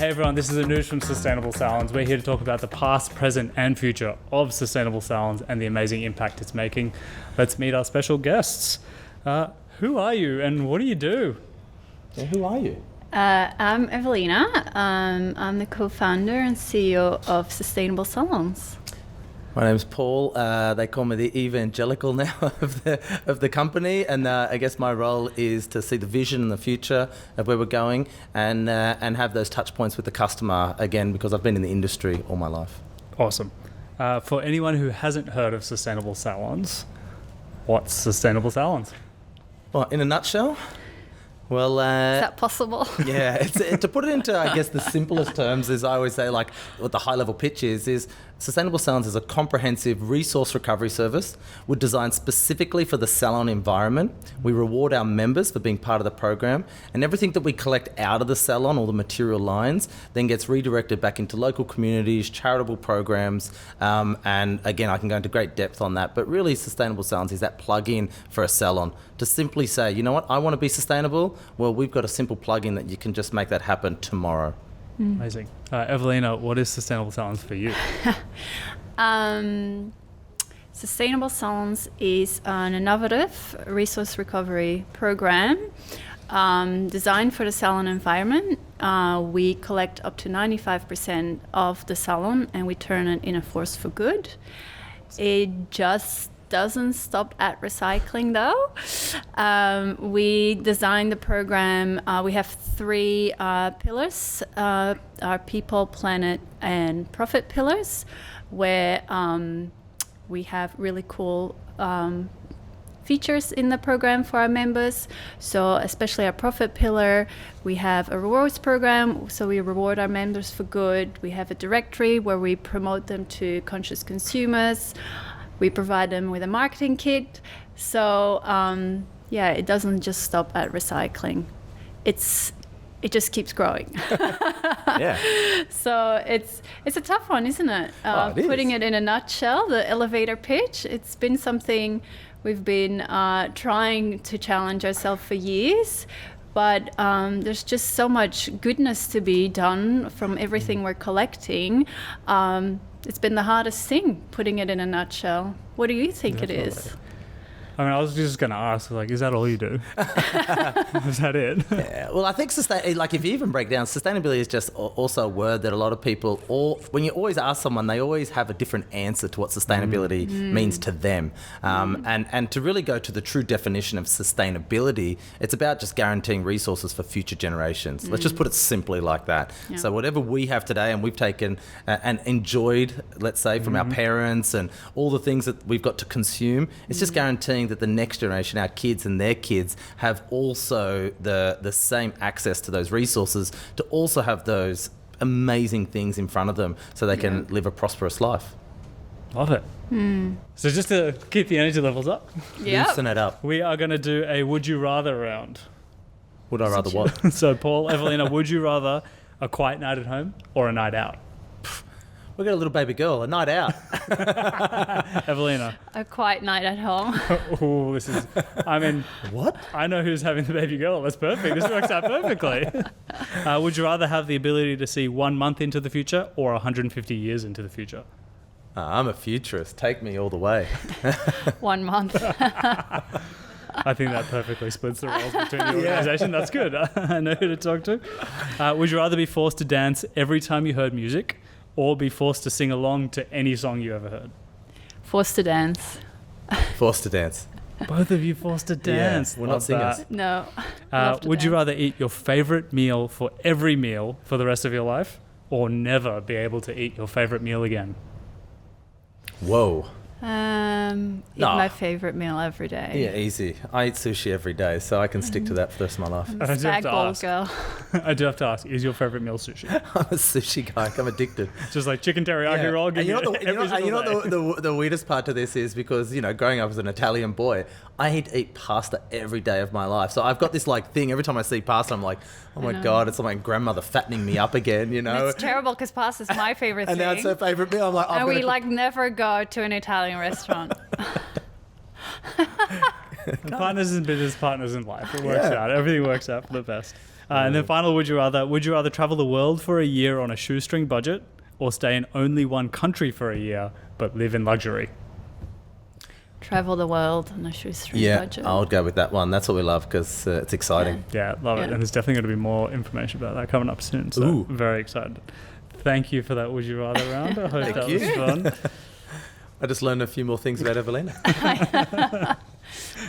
Hey everyone, this is Anuj from Sustainable Salons. We're here to talk about the past, present and future of Sustainable Salons and the amazing impact it's making. Let's meet our special guests. Who are you and what do you do? Yeah, who are you? I'm Ewelina. I'm the co-founder and CEO of Sustainable Salons. My name's Paul. They call me the evangelical now of the company, and I guess my role is to see the vision and the future of where we're going, and have those touch points with the customer again, because I've been in the industry all my life. Awesome. For anyone who hasn't heard of Sustainable Salons, what's Sustainable Salons? Well, in a nutshell, well, Is that possible? yeah, to put it into, I guess, the simplest terms is I always say, like, what the high-level pitch is Sustainable Salons is a comprehensive resource recovery service. We're designed specifically for the salon environment. We reward our members for being part of the program, and everything that we collect out of the salon, all the material lines, then gets redirected back into local communities, charitable programs, and again, I can go into great depth on that, but really Sustainable Salons is that plug-in for a salon to simply say, you know what, I want to be sustainable. Well, we've got a simple plug-in that you can just make that happen tomorrow. Amazing. Ewelina, what is Sustainable Salons for you? Sustainable Salons is an innovative resource recovery program designed for the salon environment. We collect up to 95% of the salon and we turn it in a force for good. It just doesn't stop at recycling though. We designed the program, we have three pillars, our people, planet and profit pillars, where we have really cool features in the program for our members. So especially our profit pillar, we have a rewards program, so we reward our members for good. We have a directory where we promote them to conscious consumers. We provide them with a marketing kit. So it doesn't just stop at recycling. It just keeps growing. Yeah. So it's a tough one, isn't it? Putting it in a nutshell, the elevator pitch, it's been something we've been trying to challenge ourselves for years. But there's just so much goodness to be done from everything we're collecting. It's been the hardest thing, putting it in a nutshell. What do you think it is? I mean, I was just going to ask, like, is that all you do? Is that it? Yeah. Well, I think like if you even break down, sustainability is just also a word that a lot of people, when you always ask someone, they always have a different answer to what sustainability means to them. And to really go to the true definition of sustainability, it's about just guaranteeing resources for future generations. Let's just put it simply like that. Yeah. So whatever we have today and we've taken and enjoyed, let's say, from our parents and all the things that we've got to consume, it's just guaranteeing that the next generation, our kids and their kids, have also the same access to those resources to also have those amazing things in front of them so they can live a prosperous life. Love it. So just to keep the energy levels up, loosen it up. we are going to do a would you rather round. Would I rather what? So Paul, Ewelina, would you rather a quiet night at home or a night out? We've got a little baby girl, a night out. Ewelina. A quiet night at home. Oh, what? I know who's having the baby girl. That's perfect. This works out perfectly. Would you rather have the ability to see 1 month into the future or 150 years into the future? I'm a futurist. Take me all the way. 1 month. I think that perfectly splits the roles between the organisation. That's good. I know who to talk to. Would you rather be forced to dance every time you heard music or be forced to sing along to any song you ever heard? Forced to dance. Forced to dance. Both of you forced to dance. Yeah, we're not singers. No. Would you rather eat your favourite meal for every meal for the rest of your life or never be able to eat your favourite meal again? Whoa. Eat my favourite meal every day. Yeah, easy. I eat sushi every day, so I can stick to that for the rest of my life. I'm a stag bowl girl. I do have to ask, is your favourite meal sushi? I'm a sushi guy. I'm addicted. Just like chicken teriyaki roll? And you know the weirdest part to this is because, growing up as an Italian boy, I eat pasta every day of my life. So I've got this like thing, every time I see pasta, I'm like, oh my God, it's like my grandmother fattening me up again, And it's terrible because pasta's my favourite thing. And now it's her favourite meal. I'm like, and we never go to an Italian restaurant. Partners in business, partners in life. It works out. Everything works out for the best. And then final, would you rather travel the world for a year on a shoestring budget or stay in only one country for a year but live in luxury? Travel the world on a shoestring budget. I would go with that one. That's what we love because it's exciting. Yeah, love it. And there's definitely going to be more information about that coming up soon. So Ooh. very excited. Thank you for that Would You Rather round. I hope that was fun. I just learned a few more things about Ewelina.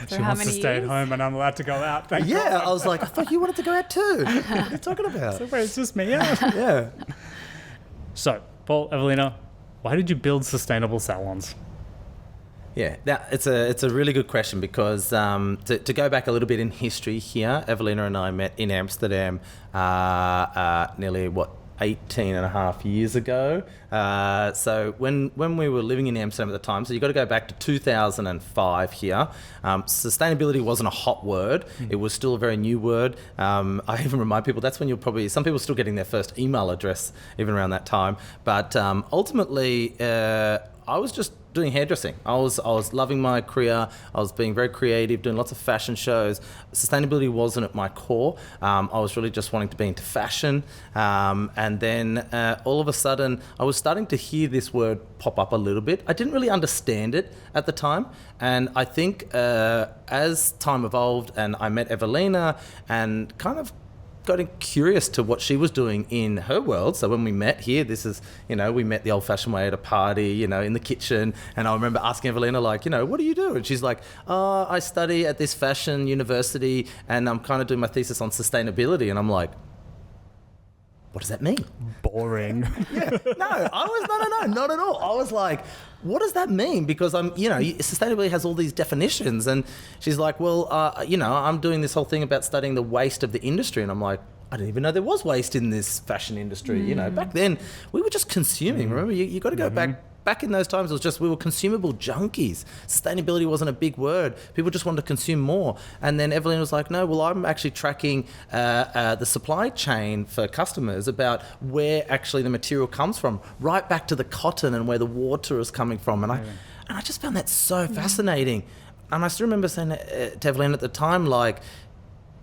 She wants to stay at home and I'm allowed to go out. Thank God. I was like, I thought you wanted to go out too. What are you talking about? So wait, it's just me out. Yeah. So, Paul, Ewelina, why did you build Sustainable Salons? Yeah, now it's a really good question because to go back a little bit in history here, Ewelina and I met in Amsterdam nearly 18 and a half years ago. So when we were living in Amsterdam at the time, so you've got to go back to 2005 here. Sustainability wasn't a hot word. It was still a very new word. I even remind people that's when some people are still getting their first email address even around that time. But ultimately, I was just doing hairdressing. I was loving my career. I was being very creative, doing lots of fashion shows. Sustainability wasn't at my core. I was really just wanting to be into fashion. And then all of a sudden, I was starting to hear this word pop up a little bit. I didn't really understand it at the time. And I think as time evolved and I met Ewelina and kind of got curious to what she was doing in her world. So when we met here, we met the old-fashioned way at a party, in the kitchen. And I remember asking Ewelina, what do you do? And she's like, oh, I study at this fashion university and I'm kind of doing my thesis on sustainability. And I'm like, what does that mean? Boring. No, not at all. I was like, what does that mean? Because sustainability has all these definitions. And she's like, well, I'm doing this whole thing about studying the waste of the industry. And I'm like, I didn't even know there was waste in this fashion industry. Back then we were just consuming. Remember, you got to go back in those times. It was just we were consumable junkies. Sustainability wasn't a big word. People just wanted to consume more. And then Ewelina was like, no, well, I'm actually tracking the supply chain for customers about where actually the material comes from, right back to the cotton and where the water is coming from. And I just found that so fascinating. And I still remember saying to Ewelina at the time,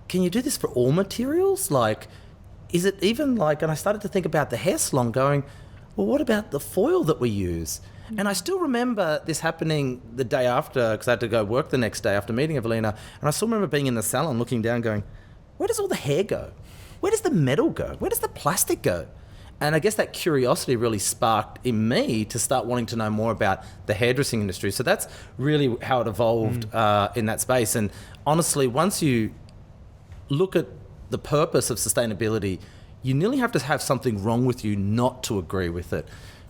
can you do this for all materials? Is it even and I started to think about the hair salon going, well, what about the foil that we use? And I still remember this happening the day after, because I had to go work the next day after meeting Ewelina. And I still remember being in the salon looking down going, where does all the hair go? Where does the metal go? Where does the plastic go? And I guess that curiosity really sparked in me to start wanting to know more about the hairdressing industry. So that's really how it evolved in that space. And honestly, once you look at the purpose of sustainability, you nearly have to have something wrong with you not to agree with it,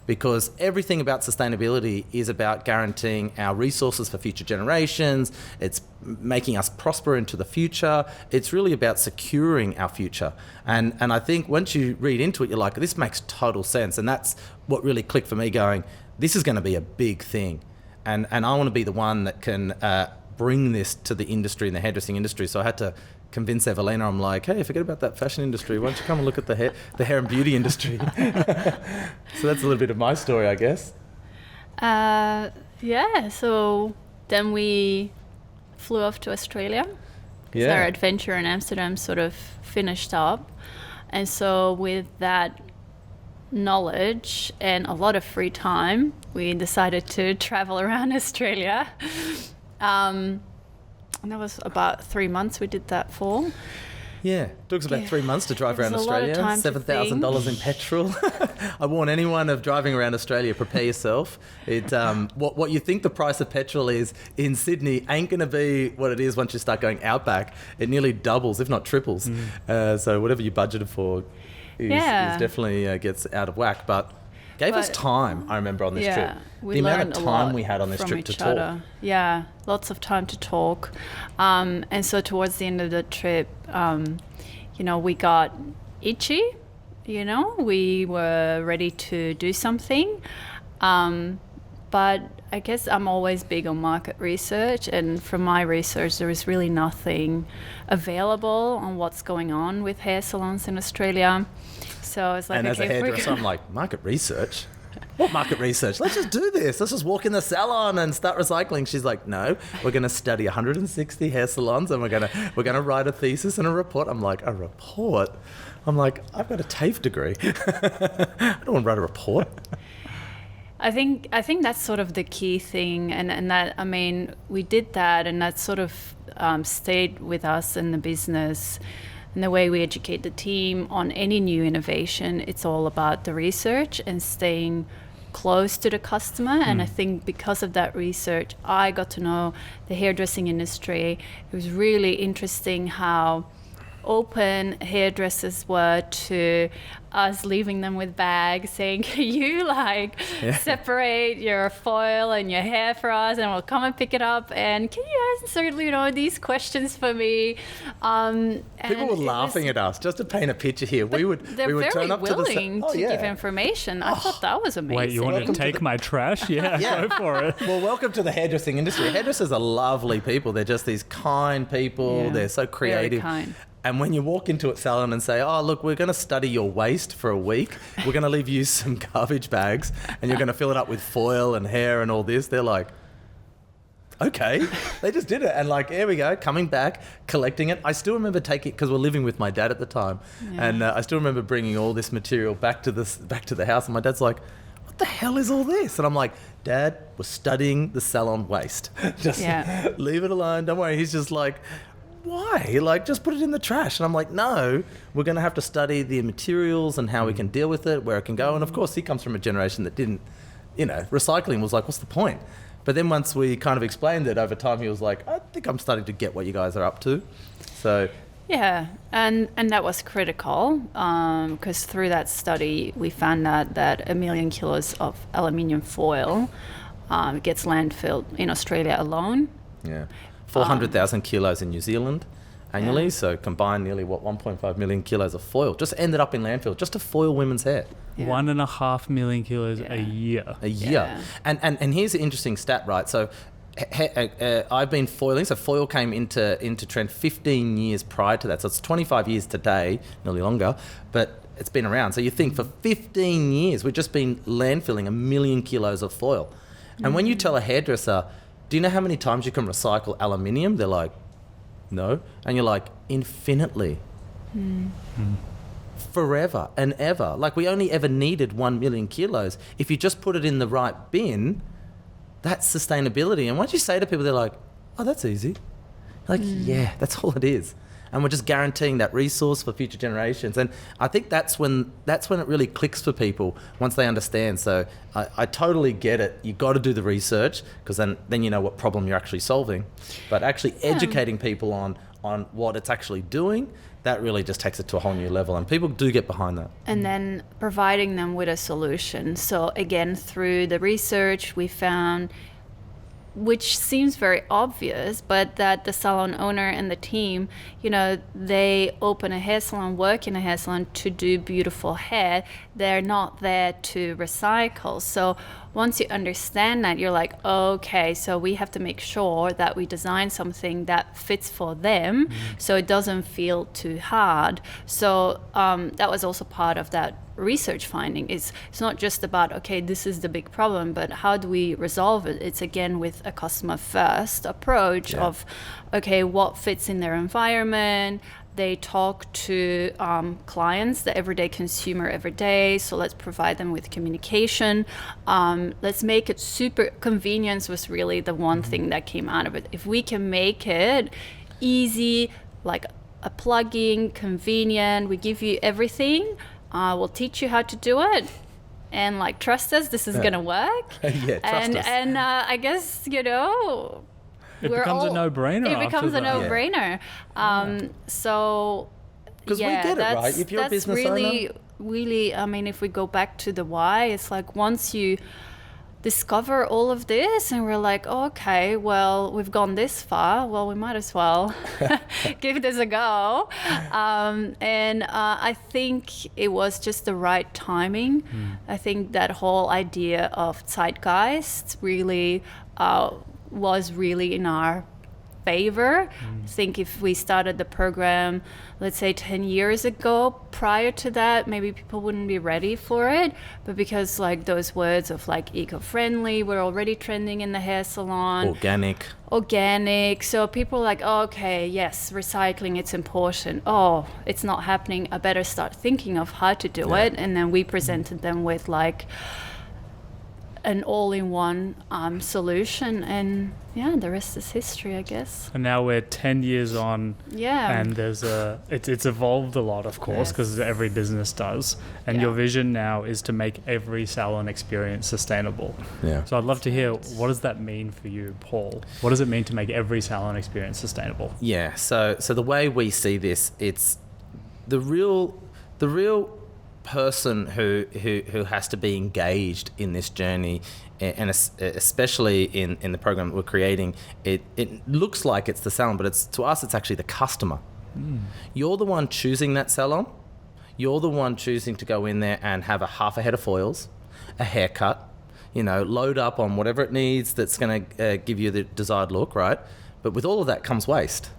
because everything about sustainability is about guaranteeing our resources for future generations. It's making us prosper into the future. It's really about securing our future. And I think once you read into it, you're like, this makes total sense. And that's what really clicked for me going, this is going to be a big thing. And I want to be the one that can bring this to the industry and the hairdressing industry. So I had to convince Ewelina. I'm like, hey, forget about that fashion industry. Why don't you come and look at the hair and beauty industry? So that's a little bit of my story, I guess. So then we flew off to Australia. So our adventure in Amsterdam sort of finished up. And so with that knowledge and a lot of free time, we decided to travel around Australia. And that was about 3 months we did that for. Yeah, it took us about 3 months to drive around Australia, $7,000 in petrol. I warn anyone of driving around Australia, prepare yourself. What you think the price of petrol is in Sydney ain't going to be what it is once you start going outback. It nearly doubles, if not triples. So whatever you budgeted for is definitely gets out of whack. But gave us time, I remember, on this trip. The amount of time we had on this trip to talk. Yeah, lots of time to talk. And so towards the end of the trip, we got itchy, we were ready to do something. But I guess I'm always big on market research. And from my research, there is really nothing available on what's going on with hair salons in Australia. So it's like, and as a hairdresser, I'm like, market research? what market research? Let's just do this. Let's just walk in the salon and start recycling. She's like, no, we're going to study 160 hair salons and we're going to write a thesis and a report. I'm like, a report? I'm like, I've got a TAFE degree. I don't want to write a report. I think that's sort of the key thing, and that, I mean, we did that, and that sort of stayed with us in the business. And the way we educate the team on any new innovation, it's all about the research and staying close to the customer. And I think because of that research, I got to know the hairdressing industry. It was really interesting how open hairdressers were to us leaving them with bags saying, can you separate your foil and your hair for us, and we'll come and pick it up, and can you answer these questions for me? People were laughing at us. Just to paint a picture here, we would turn up to the willing to give information. I thought that was amazing. Wait, you want to take my trash? Yeah, go for it. Well, welcome to the hairdressing industry. Hairdressers are lovely people. They're just these kind people. Yeah, they're so creative. very kind. And when you walk into a salon and say, oh, look, we're going to study your waste for a week. We're going to leave you some garbage bags and you're going to fill it up with foil and hair and all this. They're like, okay. They just did it. And here we go, coming back, collecting it. I still remember taking, because we're living with my dad at the time. Yeah. And I still remember bringing all this material back to the house. And my dad's like, what the hell is all this? And I'm like, Dad, we're studying the salon waste. Just leave it alone. Don't worry. He's just like, why? Just put it in the trash. And I'm like, no, we're going to have to study the materials and how we can deal with it, where it can go. And of course, he comes from a generation that didn't, recycling was like, what's the point? But then once we kind of explained it over time, he was like, I think I'm starting to get what you guys are up to. So yeah, and that was critical because through that study, we found out that 1 million kilos of aluminium foil gets landfilled in Australia alone. Yeah. 400,000 kilos in New Zealand annually, so combined nearly 1.5 million kilos of foil just ended up in landfill just to foil women's hair. 1.5 million kilos a year. And here's an interesting stat, right? So I've been foiling. So foil came into trend 15 years prior to that. So it's 25 years today, nearly longer, but it's been around. So you think for 15 years we've just been landfilling 1 million kilos of foil. And when you tell a hairdresser, do you know how many times you can recycle aluminium? They're like, no. And you're like, infinitely. Forever and ever. We only ever needed 1 million kilos. If you just put it in the right bin, that's sustainability. And once you say to people, they're like, oh, that's easy. Yeah, that's all it is. And we're just guaranteeing that resource for future generations. And I think that's when it really clicks for people once they understand. So I totally get it. You got to do the research because then you know what problem you're actually solving. But actually educating people on what it's actually doing, that really just takes it to a whole new level. And people do get behind that. And then providing them with a solution. So again, through the research, we found, which seems very obvious, but that the salon owner and the team, they open a hair salon, work in a hair salon to do beautiful hair. They're not there to recycle. So once you understand that, you're like, okay, so we have to make sure that we design something that fits for them so it doesn't feel too hard. So that was also part of that research finding. It's not just about, okay, this is the big problem, but how do we resolve it? It's again with a customer first approach of, okay, what fits in their environment. They talk to clients, the everyday consumer every day, so let's provide them with communication. Let's make it super. Convenience was really the one thing that came out of it. If we can make it easy, like a plug-in, convenient, we give you everything, we'll teach you how to do it, and trust us, this is gonna work. Trust us. And I guess it becomes a no-brainer. It becomes a no-brainer. So, because we get it, right? If you're a business owner, really, I mean, if we go back to the why, it's once you discover all of this, and we're like, oh, okay, well, we've gone this far. Well, we might as well give this a go. And I think it was just the right timing. I think that whole idea of zeitgeist really was really in our favor. I think if we started the program, let's say 10 years ago, prior to that, maybe people wouldn't be ready for it. But because like those words of like eco-friendly were already trending in the hair salon. Organic. So people are like, oh, okay, yes, recycling, it's important. Oh, it's not happening. I better start thinking of how to do it. And then we presented them with like an all-in-one solution, and the rest is history, I guess. And now we're 10 years on, and there's it's evolved a lot, of course, because every business does. And your vision now is to make every salon experience sustainable. Yeah. So I'd love to hear, what does that mean for you, Paul? What does it mean to make every salon experience sustainable? Yeah. So the way we see this, it's the real person who has to be engaged in this journey, and especially in the program that we're creating, it looks like it's the salon, but to us it's actually the customer. You're the one choosing that salon. You're the one choosing to go in there and have a half a head of foils, a haircut, load up on whatever it needs that's going to give you the desired look, right? But with all of that comes waste.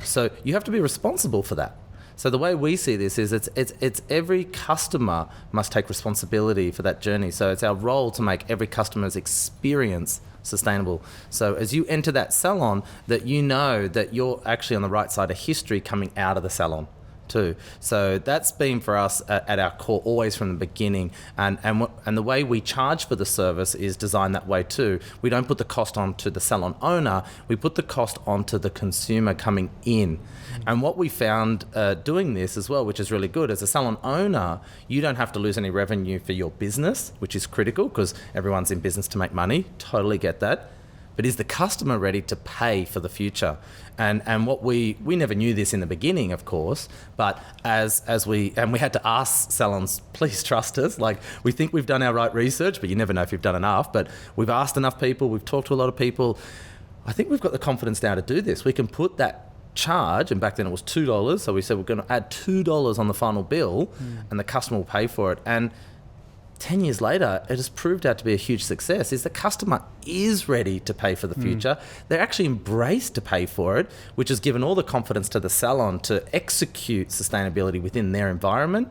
So you have to be responsible for that. So the way we see this is it's every customer must take responsibility for that journey. So it's our role to make every customer's experience sustainable. So as you enter that salon, that you know that you're actually on the right side of history coming out of the salon too. So that's been for us at our core always from the beginning, and the way we charge for the service is designed that way too. We don't put the cost onto the salon owner, we put the cost onto the consumer coming in. And what we found doing this as well, which is really good, as a salon owner, you don't have to lose any revenue for your business, which is critical because everyone's in business to make money. Totally get that. But is the customer ready to pay for the future? And what we never knew this in the beginning, of course, but as we had to ask salons, please trust us. Like, we think we've done our right research, but you never know if you've done enough. But we've asked enough people, we've talked to a lot of people. I think we've got the confidence now to do this. We can put that charge, and back then it was $2. So we said we're going to add $2 on the final bill, and the customer will pay for it. And 10 years later, it has proved out to be a huge success. Is the customer is ready to pay for the future. They're actually embraced to pay for it, which has given all the confidence to the salon to execute sustainability within their environment.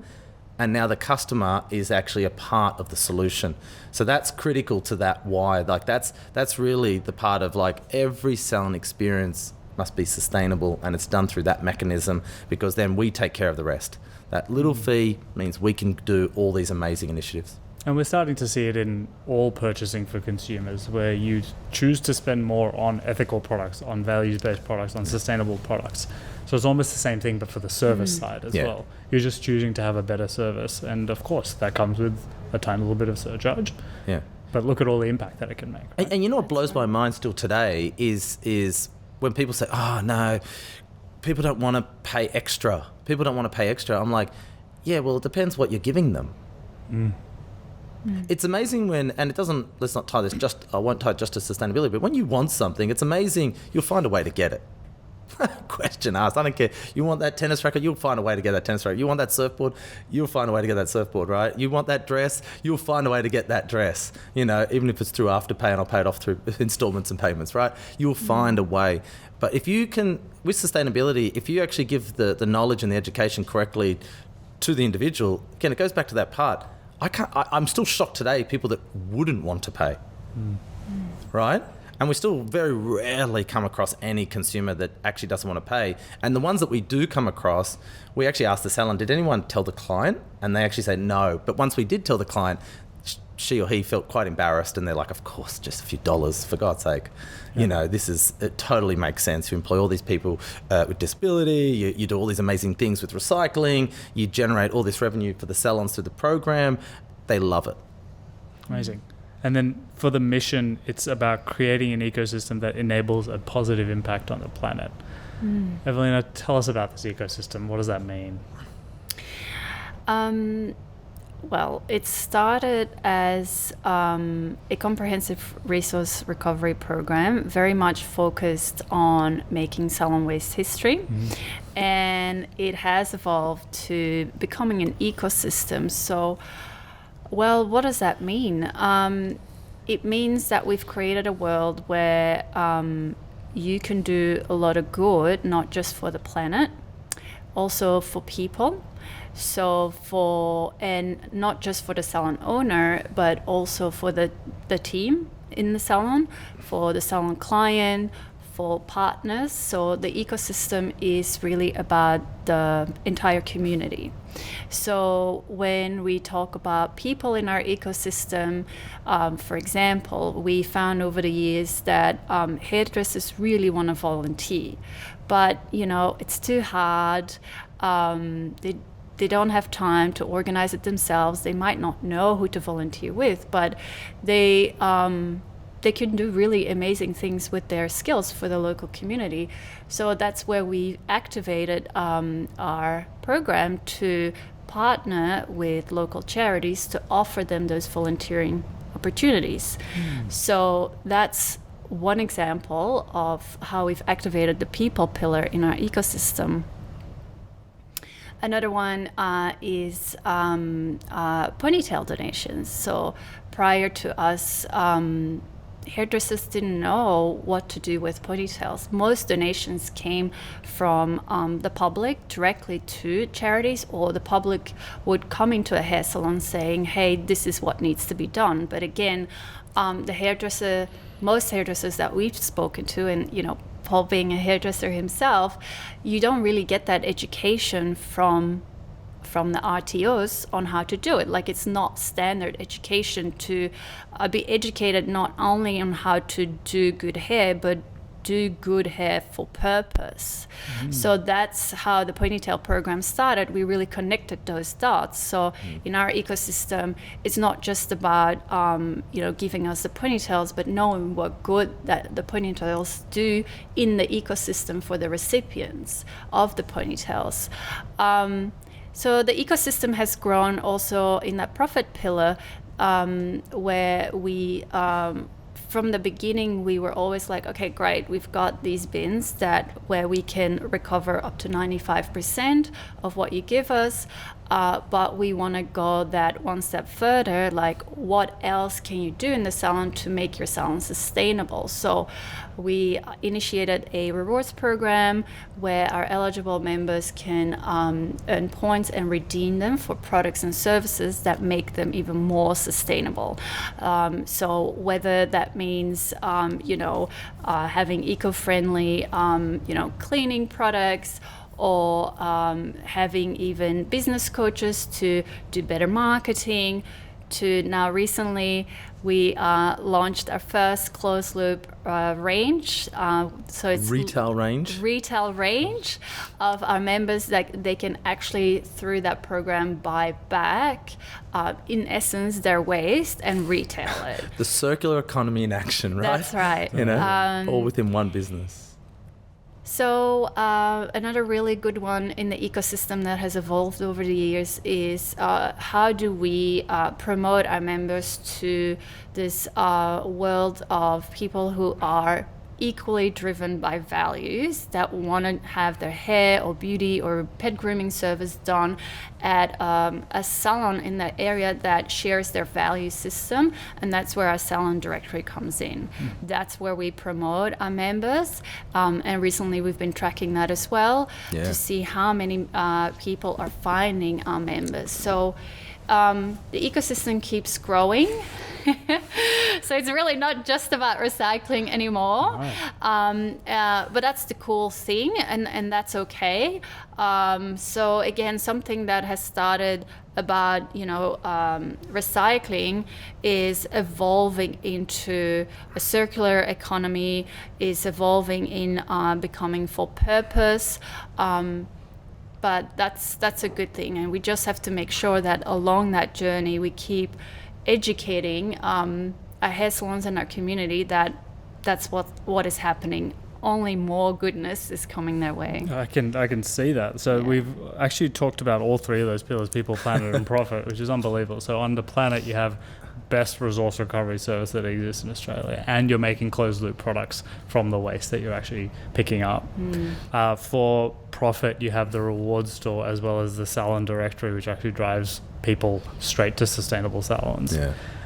And now the customer is actually a part of the solution. So that's critical to that why. Like that's really the part of like every salon experience must be sustainable, and it's done through that mechanism, because then we take care of the rest. That little fee means we can do all these amazing initiatives. And we're starting to see it in all purchasing for consumers, where you choose to spend more on ethical products, on values-based products, on sustainable products. So it's almost the same thing, but for the service side as well. You're just choosing to have a better service. And of course, that comes with a tiny little bit of surcharge. Yeah. But look at all the impact that it can make. Right? And you know what blows my mind still today is when people say, oh, no, people don't want to pay extra. People don't want to pay extra. I'm like, yeah, well, it depends what you're giving them. It's amazing and it doesn't, let's not tie this I won't tie it just to sustainability, but when you want something, it's amazing, you'll find a way to get it. Question asked. I don't care. You want that tennis racket, you'll find a way to get that tennis racket. You want that surfboard, you'll find a way to get that surfboard, right? You want that dress, you'll find a way to get that dress. Even if it's through Afterpay and I'll pay it off through installments and payments, right? You'll find a way. But if you can, with sustainability, if you actually give the knowledge and the education correctly to the individual, again, it goes back to that part. I'm still shocked today, people that wouldn't want to pay, right? And we still very rarely come across any consumer that actually doesn't want to pay. And the ones that we do come across, we actually ask the salon, did anyone tell the client? And they actually say no. But once we did tell the client, she or he felt quite embarrassed, and they're like, of course, just a few dollars, for God's sake. It totally makes sense. You employ all these people with disability, you do all these amazing things with recycling, you generate all this revenue for the salons through the program. They love it. Amazing. And then for the mission, it's about creating an ecosystem that enables a positive impact on the planet. Ewelina, tell us about this ecosystem. What does that mean? Well, it started as a comprehensive resource recovery program, very much focused on making salon waste history. And it has evolved to becoming an ecosystem. So, well, what does that mean? It means that we've created a world where you can do a lot of good, not just for the planet, also for people. And not just for the salon owner, but also for the team in the salon, for the salon client, for partners. So the ecosystem is really about the entire community. So when we talk about people in our ecosystem, for example, we found over the years that hairdressers really want to volunteer, but it's too hard. They don't have time to organize it themselves. They might not know who to volunteer with, but they can do really amazing things with their skills for the local community. So that's where we activated our program to partner with local charities to offer them those volunteering opportunities. So that's one example of how we've activated the people pillar in our ecosystem. Another one is ponytail donations. So prior to us, hairdressers didn't know what to do with ponytails. Most donations came from the public directly to charities, or the public would come into a hair salon saying, hey, this is what needs to be done. But again, most hairdressers that we've spoken to, and Paul being a hairdresser himself, you don't really get that education from the RTOs on how to do it. Like, it's not standard education to be educated not only on how to do good hair, but do good hair for purpose. So that's how the ponytail program started. We really connected those dots. So in our ecosystem, it's not just about giving us the ponytails, but knowing what good that the ponytails do in the ecosystem for the recipients of the ponytails. So the ecosystem has grown also in that profit pillar, where we from the beginning, we were always like, okay, great, we've got these bins where we can recover up to 95% of what you give us, but we want to go that one step further, like what else can you do in the salon to make your salon sustainable? So we initiated a rewards program where our eligible members can earn points and redeem them for products and services that make them even more sustainable. So whether that means having eco-friendly cleaning products, or having even business coaches to do better marketing, to now recently we launched our first closed loop range. So it's retail range of our members that they can actually, through that program, buy back, in essence, their waste and retail it. The circular economy in action, right? That's right. All within one business. So another really good one in the ecosystem that has evolved over the years is how do we promote our members to this world of people who are equally driven by values, that want to have their hair or beauty or pet grooming service done at a salon in that area that shares their value system, and that's where our salon directory comes in. That's where we promote our members, and recently we've been tracking that as well to see how many people are finding our members. So the ecosystem keeps growing. So it's really not just about recycling anymore. Right. But that's the cool thing, and that's okay. So again, something that has started about recycling is evolving into a circular economy, is evolving in becoming for purpose. But that's a good thing, and we just have to make sure that along that journey we keep educating our hair salons and our community that's what is happening. Only more goodness is coming their way. I can see that. So we've actually talked about all three of those pillars: people, planet, and profit, which is unbelievable. So on the planet, you have best resource recovery service that exists in Australia, and you're making closed loop products from the waste that you're actually picking up. For profit, you have the reward store as well as the salon directory, which actually drives people straight to Sustainable Salons.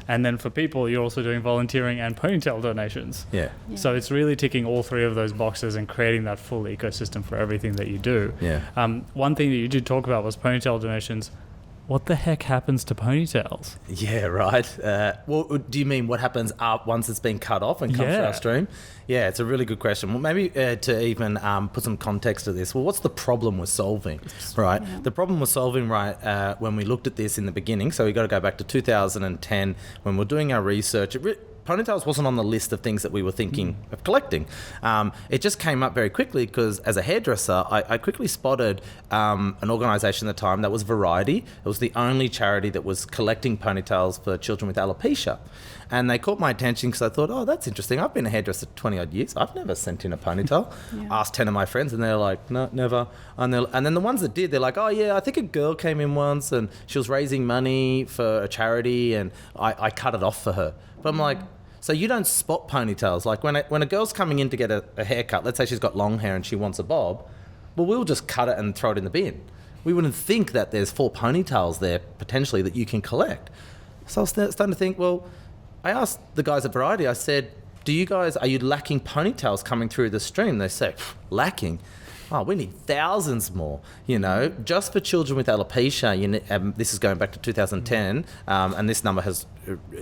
And then for people, you're also doing volunteering and ponytail donations. Yeah. So it's really ticking all three of those boxes and creating that full ecosystem for everything that you do. Yeah. One thing that you did talk about was ponytail donations. What the heck happens to ponytails? Yeah, right. Well, do you mean what happens once it's been cut off and comes through our stream? Yeah, it's a really good question. Well, maybe to even put some context to this, well, what's the problem we're solving, right? Yeah. The problem we're solving, right, when we looked at this in the beginning, so we got to go back to 2010 when we're doing our research. Ponytails wasn't on the list of things that we were thinking of collecting. It just came up very quickly because as a hairdresser, I quickly spotted an organisation at the time that was Variety. It was the only charity that was collecting ponytails for children with alopecia. And they caught my attention because I thought, oh, that's interesting. I've been a hairdresser 20 odd years. I've never sent in a ponytail. Asked 10 of my friends and they're like, no, never. And then the ones that did, they're like, oh yeah, I think a girl came in once and she was raising money for a charity and I cut it off for her. But I'm like, so you don't spot ponytails. Like when a girl's coming in to get a haircut, let's say she's got long hair and she wants a bob, well, we'll just cut it and throw it in the bin. We wouldn't think that there's 4 ponytails there potentially that you can collect. So I was starting to think, well, I asked the guys at Variety, I said, are you lacking ponytails coming through the stream? They say, lacking? Oh, we need thousands more, just for children with alopecia. This is going back to 2010, and this number has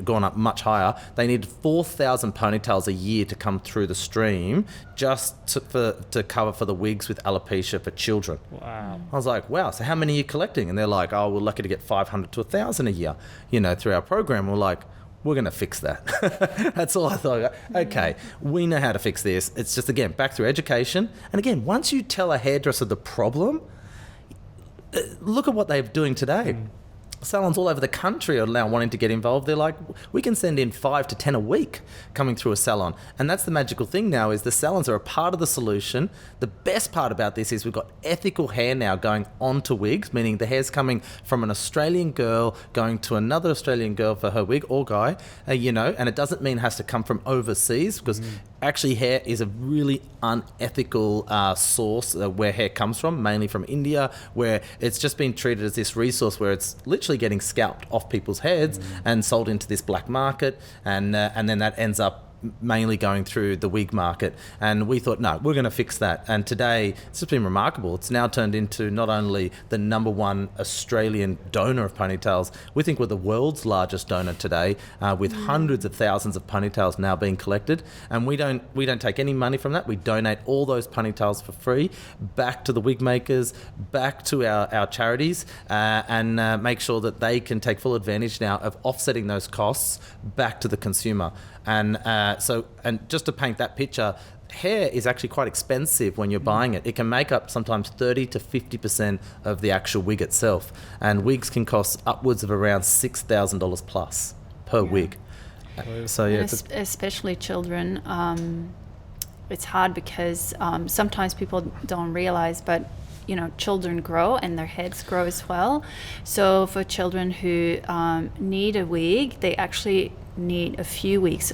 gone up much higher. They need 4,000 ponytails a year to come through the stream just to cover for the wigs with alopecia for children. Wow. I was like, wow, so how many are you collecting? And they're like, oh, we're lucky to get 500 to 1,000 a year, through our program. We're like, we're going to fix that. That's all I thought. Okay, we know how to fix this. It's just, again, back through education. And again, once you tell a hairdresser the problem, look at what they're doing today. Salons all over the country are now wanting to get involved. They're like, we can send in 5 to 10 a week coming through a salon. And that's the magical thing now is the salons are a part of the solution. The best part about this is we've got ethical hair now going onto wigs, meaning the hair's coming from an Australian girl going to another Australian girl for her wig or guy, and it doesn't mean it has to come from overseas because actually hair is a really unethical source where hair comes from, mainly from India, where it's just been treated as this resource where it's literally getting scalped off people's heads and sold into this black market, and then that ends up mainly going through the wig market. And we thought, no, we're going to fix that. And today, it's just been remarkable. It's now turned into not only the #1 Australian donor of ponytails, we think we're the world's largest donor today, with hundreds of thousands of ponytails now being collected. And we don't take any money from that. We donate all those ponytails for free back to the wig makers, back to our charities, and make sure that they can take full advantage now of offsetting those costs back to the consumer. And just to paint that picture, hair is actually quite expensive when you're buying it. It can make up sometimes 30 to 50% of the actual wig itself. And wigs can cost upwards of around $6,000 plus per wig. So especially children, it's hard because sometimes people don't realize, but children grow and their heads grow as well. So for children who need a wig, they actually need a few weeks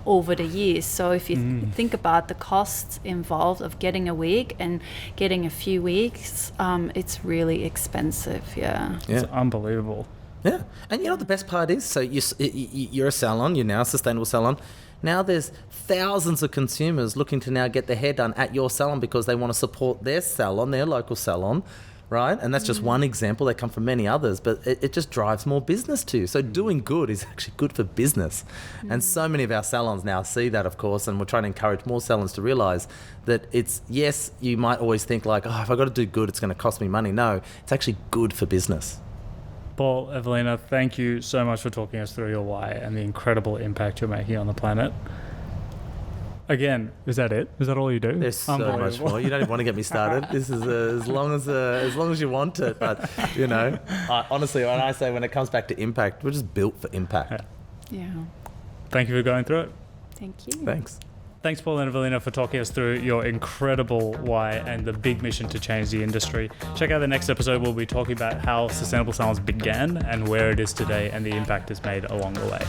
over the years. So if you think about the costs involved of getting a wig and getting a few weeks, it's really expensive. It's unbelievable. Yeah. And the best part is, so you're a salon, you're now a sustainable salon. Now there's thousands of consumers looking to now get their hair done at your salon because they want to support their salon, their local salon, right? And that's just one example. They come from many others, but it just drives more business to you. So doing good is actually good for business. And so many of our salons now see that, of course, and we're trying to encourage more salons to realise that it's, yes, you might always think like, oh, if I've got to do good, it's going to cost me money. No, it's actually good for business. Paul, Ewelina, thank you so much for talking us through your why and the incredible impact you're making on the planet. Again, is that it? Is that all you do? There's so much more. You don't even want to get me started. This is as long as you want it. But honestly, when it comes back to impact, we're just built for impact. Yeah. Thank you for going through it. Thank you. Thanks. Thanks, Paul and Ewelina, for talking us through your incredible why and the big mission to change the industry. Check out the next episode. We'll be talking about how Sustainable Salons began and where it is today and the impact it's made along the way.